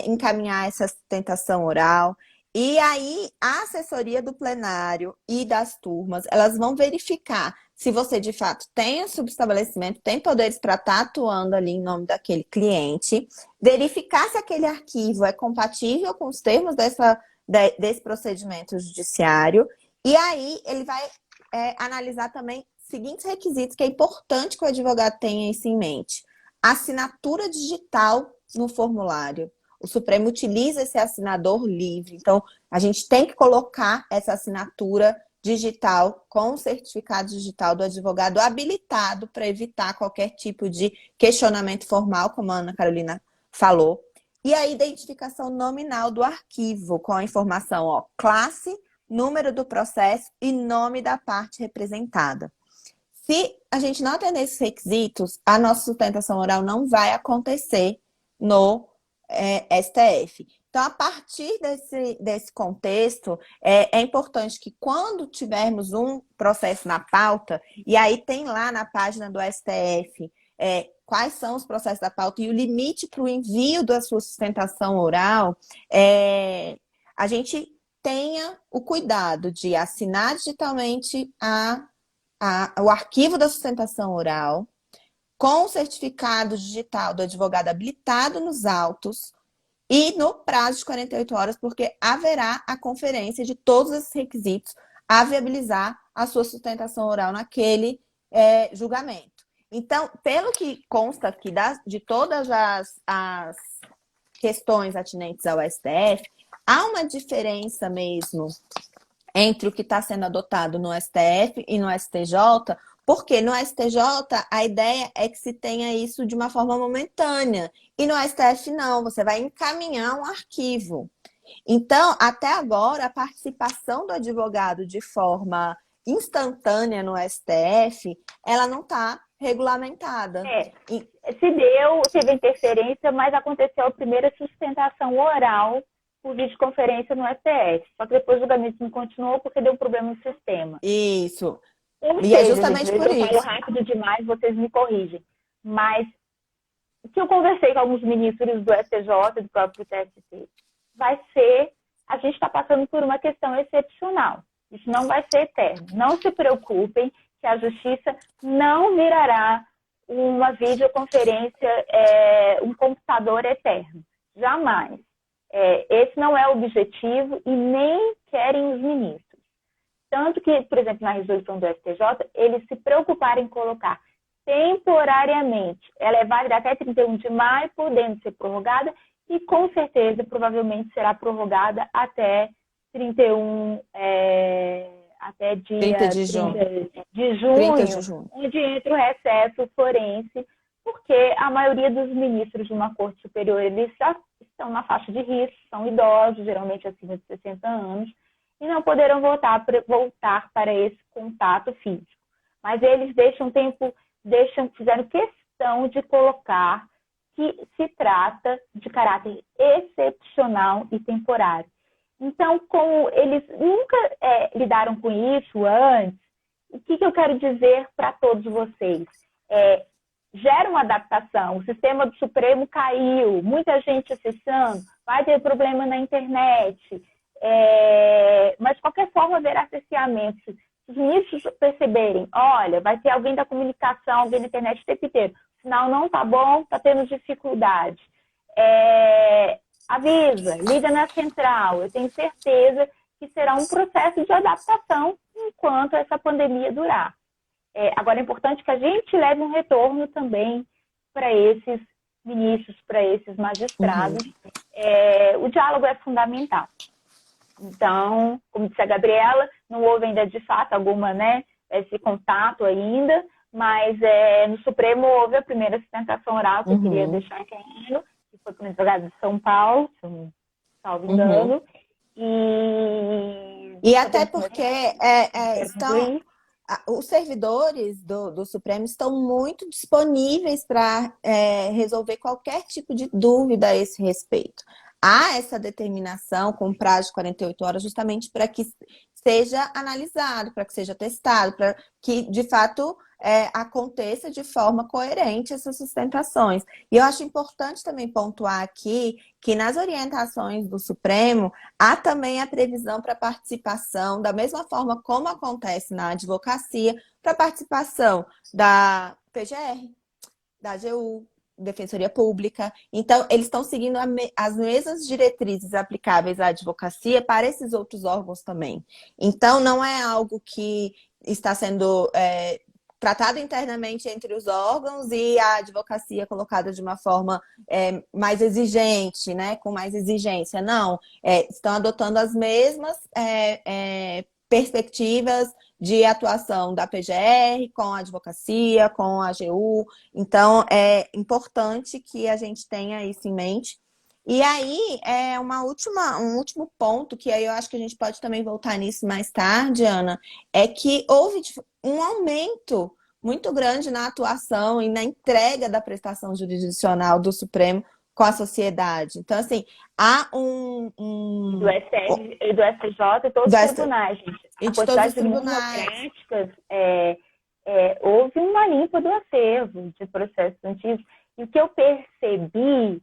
encaminhar essa sustentação oral. E aí, a assessoria do plenário e das turmas, elas vão verificar se você, de fato, tem subestabelecimento, tem poderes para estar atuando ali em nome daquele cliente, verificar se aquele arquivo é compatível com os termos desse procedimento judiciário, e aí ele vai analisar também seguintes requisitos que é importante que o advogado tenha isso em mente. Assinatura digital no formulário. O Supremo utiliza esse assinador livre, então a gente tem que colocar essa assinatura digital com o certificado digital do advogado habilitado para evitar qualquer tipo de questionamento formal, como a Ana Carolina falou. E a identificação nominal do arquivo, com a informação, classe, número do processo e nome da parte representada. Se a gente não atender esses requisitos, a nossa sustentação oral não vai acontecer no STF. Então, a partir desse contexto, é importante que quando tivermos um processo na pauta, e aí tem lá na página do STF quais são os processos da pauta e o limite para o envio da sua sustentação oral, a gente tenha o cuidado de assinar digitalmente o arquivo da sustentação oral, com o certificado digital do advogado habilitado nos autos e no prazo de 48 horas, porque haverá a conferência de todos esses requisitos a viabilizar a sua sustentação oral naquele julgamento. Então, pelo que consta aqui de todas as questões atinentes ao STF, há uma diferença mesmo entre o que está sendo adotado no STF e no STJ, porque no STJ a ideia é que se tenha isso de uma forma momentânea, e no STF não, você vai encaminhar um arquivo. Então, até agora, a participação do advogado de forma instantânea no STF, ela não está regulamentada. Teve interferência, mas aconteceu a primeira sustentação oral por videoconferência no STF. Só que depois o julgamento não continuou porque deu um problema no sistema. Isso. E é justamente por isso. Eu falo rápido demais, vocês me corrigem. Mas o que eu conversei com alguns ministros do STJ, do próprio TST, a gente está passando por uma questão excepcional. Isso não vai ser eterno. Não se preocupem que a justiça não virará uma videoconferência, um computador eterno. Jamais. Esse não é o objetivo e nem querem os ministros. Tanto que, por exemplo, na resolução do STJ, eles se preocuparam em colocar temporariamente. Ela é válida até 31 de maio, podendo ser prorrogada, e com certeza, provavelmente, será prorrogada até 31, até dia 30 de junho, onde entra o recesso forense, porque a maioria dos ministros de uma corte superior, eles já estão na faixa de risco, são idosos, geralmente acima de 60 anos, e não poderão voltar para esse contato físico. Mas eles fizeram questão de colocar que se trata de caráter excepcional e temporário. Então, como eles nunca lidaram com isso antes, o que eu quero dizer para todos vocês? Gera uma adaptação. O sistema do Supremo caiu, muita gente acessando, vai ter problema na internet, mas de qualquer forma haverá cerceamento. Se os ministros perceberem, olha, vai ter alguém da comunicação, alguém da internet o tempo inteiro, o sinal não está bom, está tendo dificuldade. Avisa, liga na central. Eu tenho certeza que será um processo de adaptação enquanto essa pandemia durar. Agora, é importante que a gente leve um retorno também para esses ministros, para esses magistrados. O diálogo é fundamental. Então, como disse a Gabriela, não houve ainda de fato esse contato ainda, mas no Supremo houve a primeira sustentação oral, que eu queria deixar claro, que foi para o advogado de São Paulo, se não me engano, e E até Podemos porque começar? Quero concluir? os servidores do Supremo estão muito disponíveis para resolver qualquer tipo de dúvida a esse respeito. Há essa determinação com prazo de 48 horas justamente para que seja analisado, para que seja testado, para que, de fato, aconteça de forma coerente essas sustentações. E eu acho importante também pontuar aqui que nas orientações do Supremo há também a previsão para participação, da mesma forma como acontece na advocacia, para participação da PGR, da AGU, Defensoria Pública. Então, eles estão seguindo as mesmas diretrizes aplicáveis à advocacia para esses outros órgãos também. Então, não é algo que está sendo tratado internamente entre os órgãos e a advocacia colocada de uma forma mais exigente, né? Com mais exigência. Não, estão adotando as mesmas perspectivas de atuação da PGR com a advocacia, com a AGU. Então, é importante que a gente tenha isso em mente. E aí, um último ponto, que aí eu acho que a gente pode também voltar nisso mais tarde, Ana, é que houve um aumento muito grande na atuação e na entrega da prestação jurisdicional do Supremo com a sociedade. Então, assim, há Do STF e do STJ e todos os tribunais, gente. e A de todos os quantidade de tribunais. monocráticas, houve uma limpa do acervo de processos antigos. E o que eu percebi,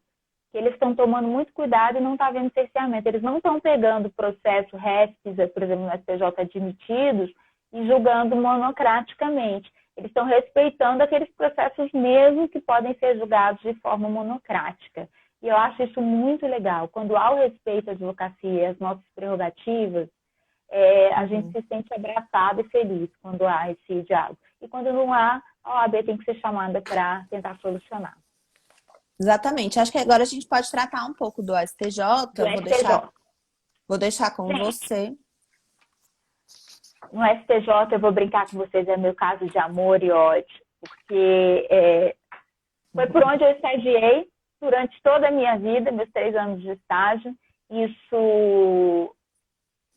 que eles estão tomando muito cuidado e não está havendo cerceamento. Eles não estão pegando processos réspis, por exemplo, no STJ admitidos, e julgando monocraticamente. Eles estão respeitando aqueles processos mesmo que podem ser julgados de forma monocrática. E eu acho isso muito legal. Quando há o respeito à advocacia e às nossas prerrogativas, a gente se sente abraçado e feliz quando há esse diálogo. E quando não há, a OAB tem que ser chamada para tentar solucionar. Exatamente. Acho que agora a gente pode tratar um pouco do STJ. Do STJ. Vou deixar com você. No STJ, eu vou brincar com vocês, é meu caso de amor e ódio, porque foi por onde eu estagiei durante toda a minha vida, meus 3 anos de estágio. Isso,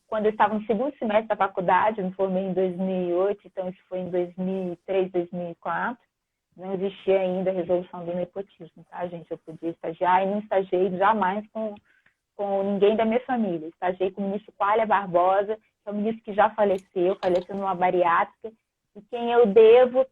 quando eu estava no segundo semestre da faculdade, eu me formei em 2008, então isso foi em 2003, 2004. Não existia ainda a resolução do nepotismo, tá, gente? Eu podia estagiar e não estagiei jamais com ninguém da minha família. Estagiei com o ministro Quália Barbosa, que é um ministro que já faleceu numa bariátrica, e quem eu devo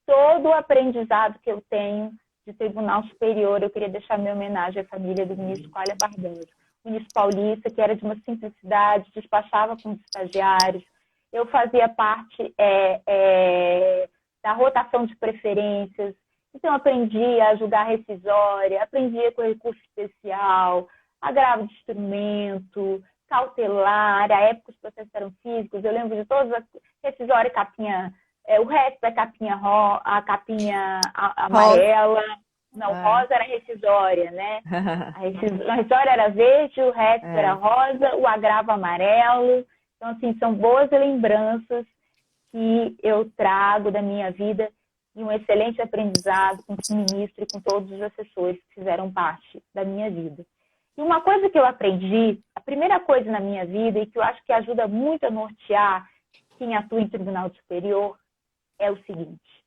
todo o aprendizado que eu tenho de Tribunal Superior. Eu queria deixar minha homenagem à família do ministro Quália Barbosa. O ministro paulista, que era de uma simplicidade, despachava com os estagiários. Eu fazia parte da rotação de preferências. Então, eu aprendi a julgar rescisória, aprendi com recurso especial, agravo de instrumento, cautelar, a época os processos eram físicos, eu lembro de todas as rescisória e capinha, o resto é a capinha amarela, rosa era rescisória, né? A rescisória era verde, o resto era rosa, o agravo amarelo. Então, assim, são boas lembranças que eu trago da minha vida e um excelente aprendizado com o ministro e com todos os assessores que fizeram parte da minha vida. E uma coisa que eu aprendi, a primeira coisa na minha vida, e que eu acho que ajuda muito a nortear quem atua em Tribunal Superior, é o seguinte: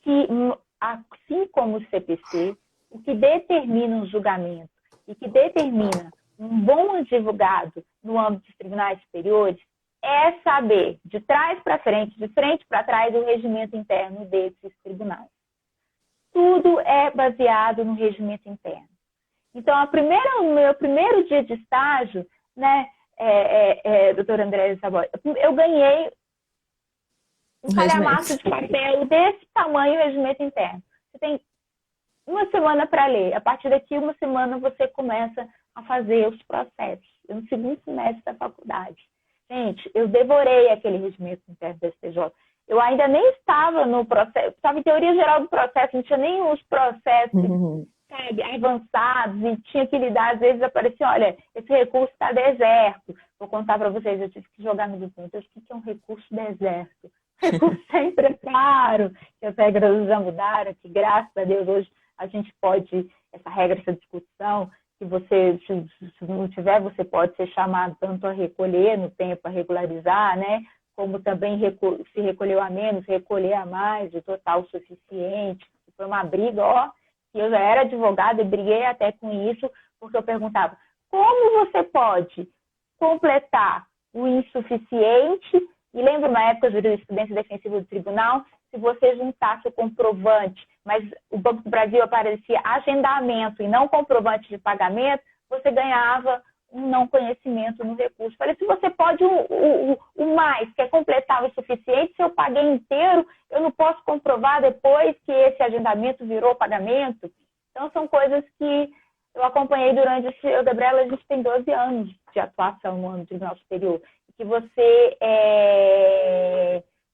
que, assim como o CPC, o que determina um julgamento e que determina um bom advogado no âmbito dos tribunais superiores é saber, de trás para frente, de frente para trás, o regimento interno desses tribunais. Tudo é baseado no regimento interno. Então, o meu primeiro dia de estágio, né, doutora Andréa Saboia, eu ganhei um calhamaço de papel desse tamanho, o regimento interno. Você tem uma semana para ler. A partir daqui, uma semana, você começa a fazer os processos. No segundo semestre da faculdade. Gente, eu devorei aquele regimento interno do STJ. Eu ainda nem estava no processo, estava em teoria geral do processo, não tinha nem os processos sabe, avançados, e tinha que lidar, às vezes aparecia, olha, esse recurso está deserto. Vou contar para vocês, eu tive que jogar no documento, o que é um recurso deserto? Recurso sem preparo, que as regras já mudaram, que graças a Deus hoje a gente pode, essa regra, essa discussão, que você, se não tiver, você pode ser chamado tanto a recolher no tempo, a regularizar, né? Como também se recolheu a menos, recolher a mais, o total suficiente. Foi uma briga, ó, que eu já era advogada e briguei até com isso, porque eu perguntava, como você pode completar o insuficiente? E lembro uma época de jurisprudência defensiva do tribunal, se você juntasse o comprovante, mas o Banco do Brasil aparecia agendamento e não comprovante de pagamento, você ganhava um não conhecimento no recurso. Falei, se você pode o mais, que é completar o insuficiente, se eu paguei inteiro, eu não posso comprovar depois que esse agendamento virou pagamento. Então, são coisas que eu acompanhei durante esse... Gabriela, a gente tem 12 anos de atuação no Tribunal Superior, que você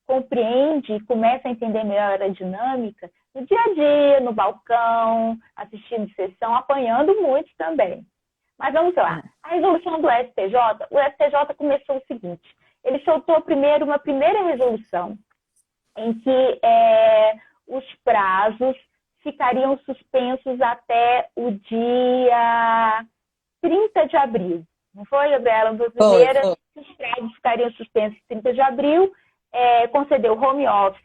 compreende e começa a entender melhor a dinâmica no dia a dia, no balcão, assistindo sessão, apanhando muito também. Mas vamos lá. A resolução do STJ, o STJ começou o seguinte, ele soltou primeiro uma primeira resolução em que os prazos ficariam suspensos até o dia 30 de abril. Não foi, Gabriela? Foi a primeira, os prazos ficariam suspensos 30 de abril, concedeu home office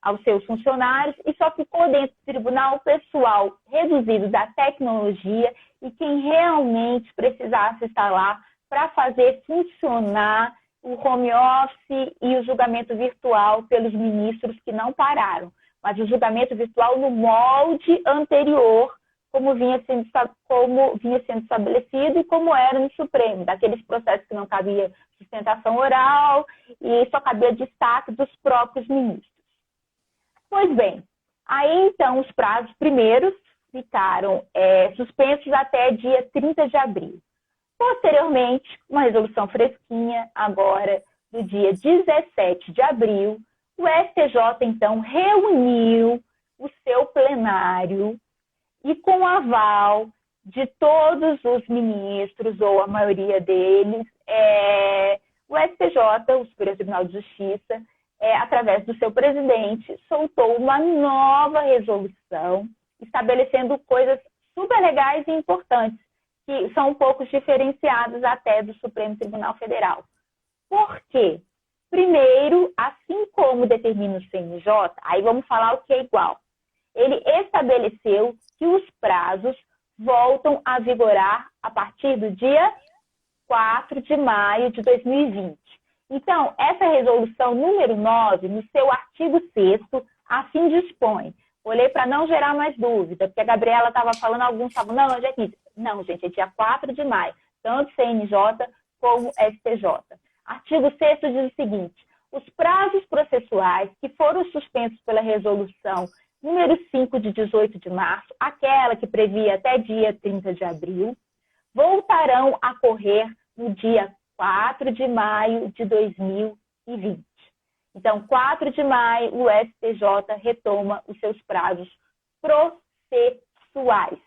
aos seus funcionários e só ficou dentro do tribunal o pessoal reduzido da tecnologia e quem realmente precisasse estar lá para fazer funcionar o home office e o julgamento virtual pelos ministros que não pararam, mas o julgamento virtual no molde anterior, como vinha sendo estabelecido e como era no Supremo, daqueles processos que não cabia sustentação oral e só cabia destaque dos próprios ministros. Pois bem, aí então os prazos primeiros ficaram suspensos até dia 30 de abril. Posteriormente, uma resolução fresquinha, agora do dia 17 de abril, o STJ então reuniu o seu plenário e com o aval de todos os ministros, ou a maioria deles, o STJ, o Superior Tribunal de Justiça, através do seu presidente, soltou uma nova resolução estabelecendo coisas super legais e importantes, que são um pouco diferenciadas até do Supremo Tribunal Federal. Por quê? Primeiro, assim como determina o CNJ, aí vamos falar o que é igual. Ele estabeleceu que os prazos voltam a vigorar a partir do dia 4 de maio de 2020. Então, essa resolução número 9, no seu artigo 6º, assim dispõe. Olhei para não gerar mais dúvida, porque a Gabriela estava falando, alguns estavam, não, hoje é 15. Não, gente, é dia 4 de maio, tanto CNJ como STJ. Artigo 6º diz o seguinte, os prazos processuais que foram suspensos pela resolução número 5 de 18 de março, aquela que previa até dia 30 de abril, voltarão a correr no dia 4 de maio de 2020. Então, 4 de maio, o STJ retoma os seus prazos processuais.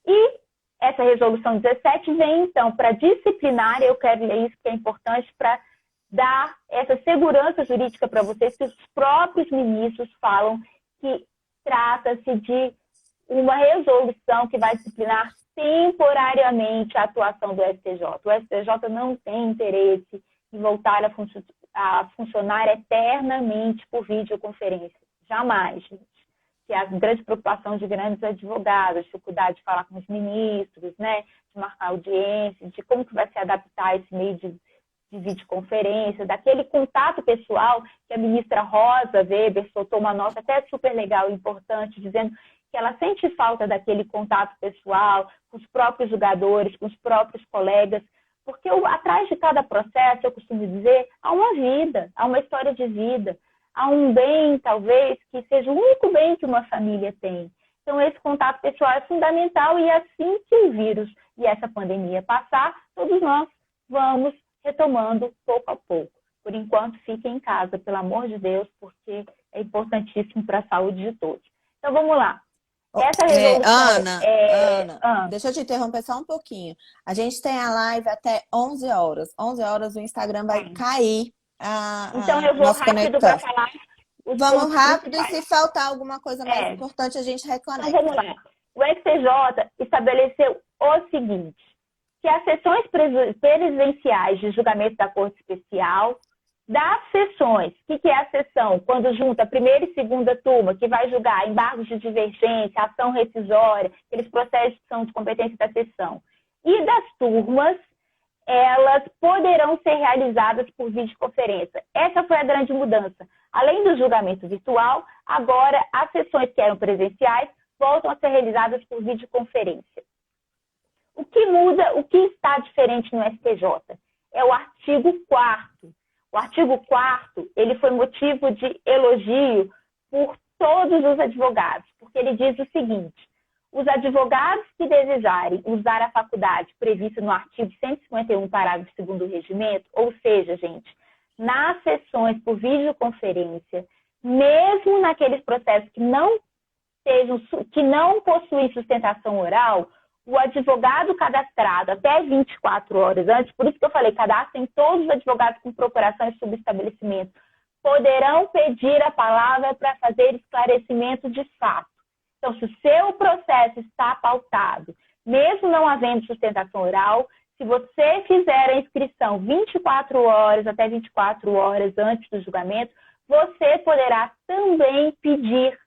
E essa resolução 17 vem, então, para disciplinar, eu quero ler isso que é importante para dar essa segurança jurídica para vocês, que os próprios ministros falam que trata-se de uma resolução que vai disciplinar temporariamente a atuação do STJ. O STJ não tem interesse em voltar a funcionar eternamente por videoconferência. Jamais, gente. Que é a grande preocupação de grandes advogados, dificuldade de falar com os ministros, né, de marcar audiência, de como que vai se adaptar esse meio de videoconferência, daquele contato pessoal que a ministra Rosa Weber soltou uma nota até super legal e importante, dizendo que ela sente falta daquele contato pessoal com os próprios julgadores, com os próprios colegas, porque atrás de cada processo, eu costumo dizer, há uma vida, há uma história de vida, há um bem, talvez, que seja o único bem que uma família tem. Então, esse contato pessoal é fundamental e assim que o vírus e essa pandemia passar, todos nós vamos retomando pouco a pouco. Por enquanto, fiquem em casa, pelo amor de Deus, porque é importantíssimo para a saúde de todos. Então, vamos lá. Essa resolução... Ana, deixa eu te interromper só um pouquinho. A gente tem a live até 11 horas. 11 horas o Instagram vai cair então, eu vou rápido para falar. Vamos rápido e se faltar alguma coisa mais importante, a gente reclama. Então, vamos lá. o STJ estabeleceu o seguinte, que as sessões presenciais de julgamento da Corte Especial, das sessões, o que é a sessão? Quando junta a primeira e segunda turma, que vai julgar embargos de divergência, ação rescisória, aqueles processos que são de competência da sessão, e das turmas, elas poderão ser realizadas por videoconferência. Essa foi a grande mudança. Além do julgamento virtual, agora as sessões que eram presenciais voltam a ser realizadas por videoconferência. O que muda, o que está diferente no STJ? É o artigo 4º. O artigo 4º, ele foi motivo de elogio por todos os advogados, porque ele diz o seguinte, os advogados que desejarem usar a faculdade prevista no artigo 151, parágrafo 2º do regimento, ou seja, gente, nas sessões por videoconferência, mesmo naqueles processos que não possuem sustentação oral, o advogado cadastrado até 24 horas antes, por isso que eu falei, cadastrem todos os advogados com procuração e subestabelecimento, poderão pedir a palavra para fazer esclarecimento de fato. Então, se o seu processo está pautado, mesmo não havendo sustentação oral, se você fizer a inscrição 24 horas até 24 horas antes do julgamento, você poderá também pedir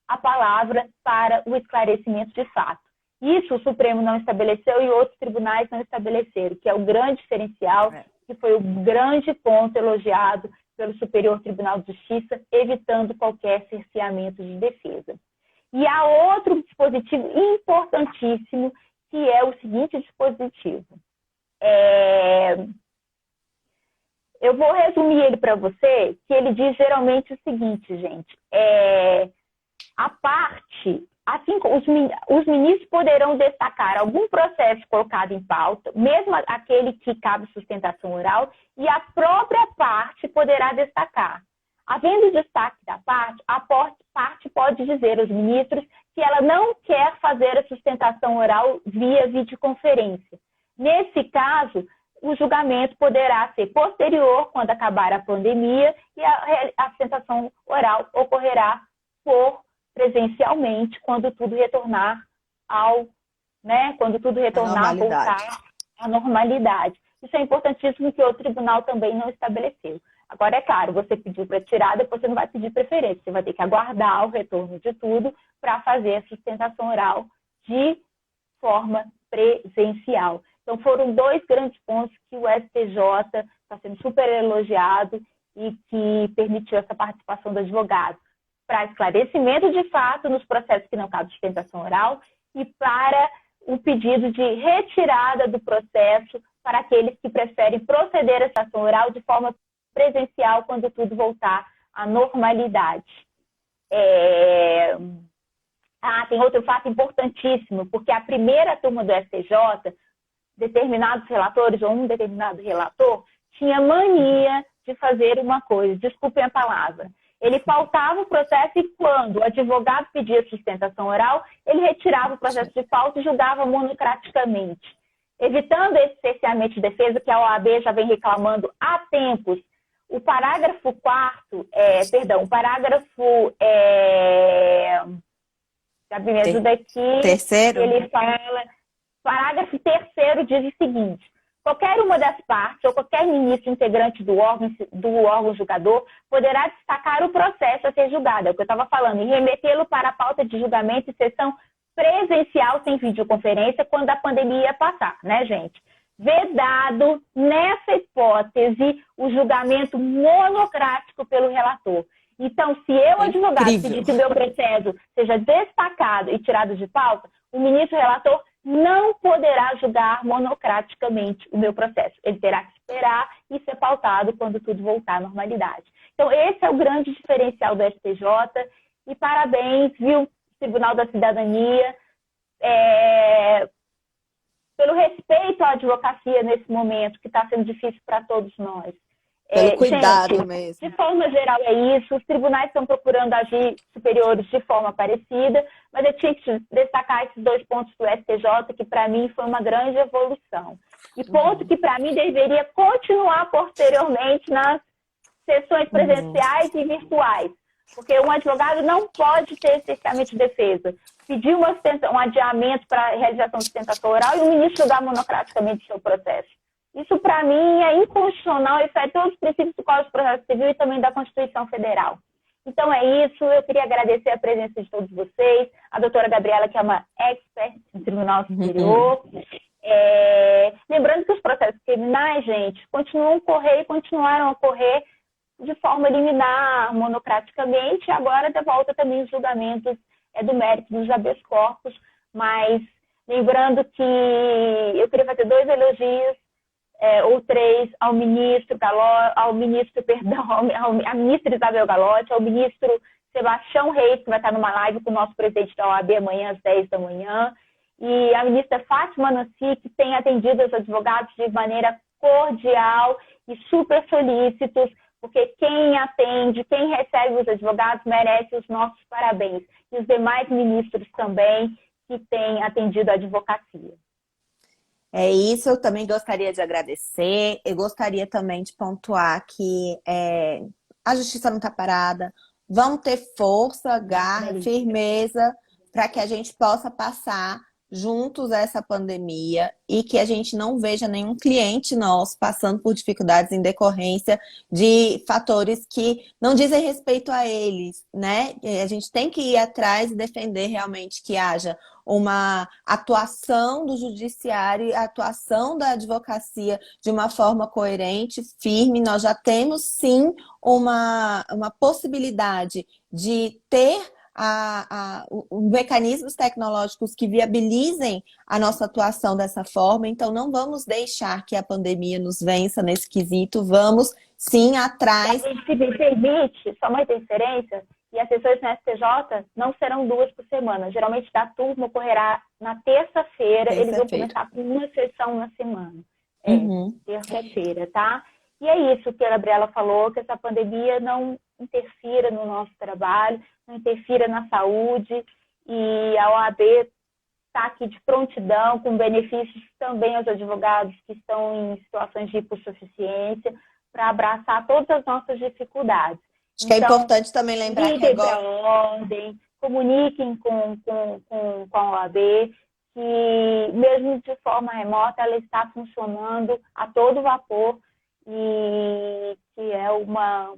a palavra para o esclarecimento de fato. Isso o Supremo não estabeleceu e outros tribunais não estabeleceram, que é o grande diferencial, que foi o grande ponto elogiado pelo Superior Tribunal de Justiça, evitando qualquer cerceamento de defesa. E há outro dispositivo importantíssimo, que é o seguinte dispositivo. Eu vou resumir ele para você, que ele diz geralmente o seguinte, gente. A parte... Assim, os ministros poderão destacar algum processo colocado em pauta, mesmo aquele que cabe sustentação oral, e a própria parte poderá destacar. Havendo destaque da parte, a parte pode dizer aos ministros que ela não quer fazer a sustentação oral via videoconferência. Nesse caso, o julgamento poderá ser posterior, quando acabar a pandemia, e a sustentação oral ocorrerá presencialmente, quando tudo retornar voltar à normalidade. Isso é importantíssimo, que o tribunal também não estabeleceu. Agora, é claro, você pediu para tirar, depois você não vai pedir preferência, você vai ter que aguardar o retorno de tudo para fazer a sustentação oral de forma presencial. Então, foram dois grandes pontos que o STJ está sendo super elogiado e que permitiu essa participação do advogado, para esclarecimento de fato nos processos que não cabem sustentação oral e para o pedido de retirada do processo para aqueles que preferem proceder à sustentação oral de forma presencial quando tudo voltar à normalidade. Tem outro fato importantíssimo, porque a primeira turma do STJ, determinados relatores ou um determinado relator, tinha mania de fazer uma coisa, desculpem a palavra. Ele pautava o processo e quando o advogado pedia sustentação oral, ele retirava o processo de pauta e julgava monocraticamente. Evitando esse cerceamento de defesa que a OAB já vem reclamando há tempos, o parágrafo 4º, Gabi, me ajuda aqui. Terceiro? Ele fala, parágrafo 3º diz o seguinte: qualquer uma das partes ou qualquer ministro integrante do órgão julgador poderá destacar o processo a ser julgado, é o que eu estava falando, e remetê-lo para a pauta de julgamento em sessão presencial sem videoconferência quando a pandemia passar, né, gente? Vedado, nessa hipótese, o julgamento monocrático pelo relator. Então, se eu, advogado, pedir que o meu processo seja destacado e tirado de pauta, o ministro relator não poderá julgar monocraticamente o meu processo. Ele terá que esperar e ser pautado quando tudo voltar à normalidade. Então, esse é o grande diferencial do STJ. E parabéns, viu, Tribunal da Cidadania, pelo respeito à advocacia nesse momento, que está sendo difícil para todos nós. Pelo cuidado gente, mesmo. De forma geral é isso, os tribunais estão procurando agir superiores de forma parecida, mas eu tinha que destacar esses dois pontos do STJ, que para mim foi uma grande evolução. E ponto que para mim deveria continuar posteriormente nas sessões presenciais e virtuais. Porque um advogado não pode ter cerceamento de defesa, pedir um adiamento para a realização de sustentação oral e o ministro julgar monocraticamente o seu processo. Isso, para mim, é inconstitucional e fere todos os princípios do Código de Processo Civil e também da Constituição Federal. Então é isso, eu queria agradecer a presença de todos vocês, a doutora Gabriela, que é uma expert no Tribunal Superior. Lembrando que os processos criminais, gente, continuam a correr e continuaram a correr de forma liminar, monocraticamente, e agora de volta também os julgamentos do mérito dos habeas corpus, mas lembrando que eu queria fazer 2 elogios, ou 3, ao ministro Galotti, à ministra Isabel Galotti, ao ministro Sebastião Reis, que vai estar numa live com o nosso presidente da OAB amanhã às 10 da manhã, e a ministra Fátima Nancy, que tem atendido os advogados de maneira cordial e super solícitos, porque quem atende, quem recebe os advogados merece os nossos parabéns. E os demais ministros também que têm atendido a advocacia. É isso, eu também gostaria de agradecer. Eu gostaria também de pontuar que a justiça não está parada. Vamos ter força, garra, firmeza para que a gente possa passar juntos essa pandemia e que a gente não veja nenhum cliente nosso passando por dificuldades em decorrência de fatores que não dizem respeito a eles, né? E a gente tem que ir atrás e defender realmente que haja uma atuação do judiciário e atuação da advocacia de uma forma coerente, firme. Nós já temos, sim, uma possibilidade de ter os mecanismos tecnológicos que viabilizem a nossa atuação dessa forma. Então, não vamos deixar que a pandemia nos vença nesse quesito. Vamos, sim, atrás. Se me permite, só uma interferência, e as sessões na STJ não serão 2 por semana. Geralmente, da turma ocorrerá na terça-feira. Eles vão começar com uma sessão na semana. Terça-feira, tá? E é isso que a Gabriela falou, que essa pandemia não interfira no nosso trabalho, não interfira na saúde, e a OAB está aqui de prontidão, com benefícios também aos advogados que estão em situações de hipossuficiência, para abraçar todas as nossas dificuldades. Acho que é importante também lembrar que agora... ordem, comuniquem com a OAB, que mesmo de forma remota ela está funcionando a todo vapor e que é uma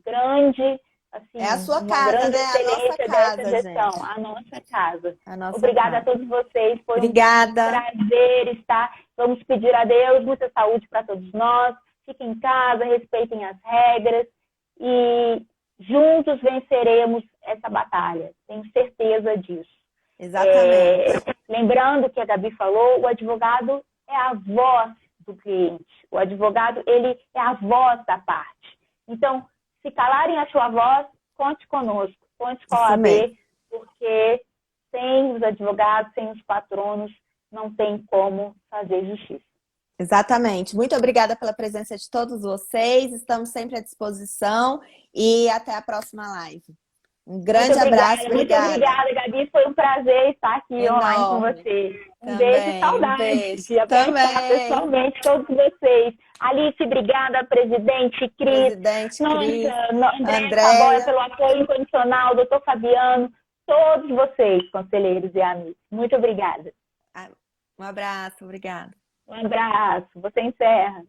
grande... Assim, é a sua casa, né? A nossa casa, gestão, gente. a nossa casa. Obrigada a todos vocês. Foi Obrigada. Um prazer estar. Vamos pedir a Deus muita saúde para todos nós. Fiquem em casa, respeitem as regras e juntos venceremos essa batalha. Tenho certeza disso. Exatamente. Lembrando que a Gabi falou, o advogado é a voz do cliente. O advogado, ele é a voz da parte. Então, se calarem a sua voz, conte conosco, conte com a OAB, porque sem os advogados, sem os patronos, não tem como fazer justiça. Exatamente. Muito obrigada pela presença de todos vocês. Estamos sempre à disposição e até a próxima live. Um grande abraço. Obrigada. Muito obrigada, Gabi. Foi um prazer estar aqui online com você. Beijo e saudade de apresentar pessoalmente todos vocês. Alice, obrigada, presidente Cris. André Saboia pelo apoio incondicional, doutor Fabiano, todos vocês, conselheiros e amigos. Muito obrigada. Um abraço, obrigada. Um abraço. Você encerra.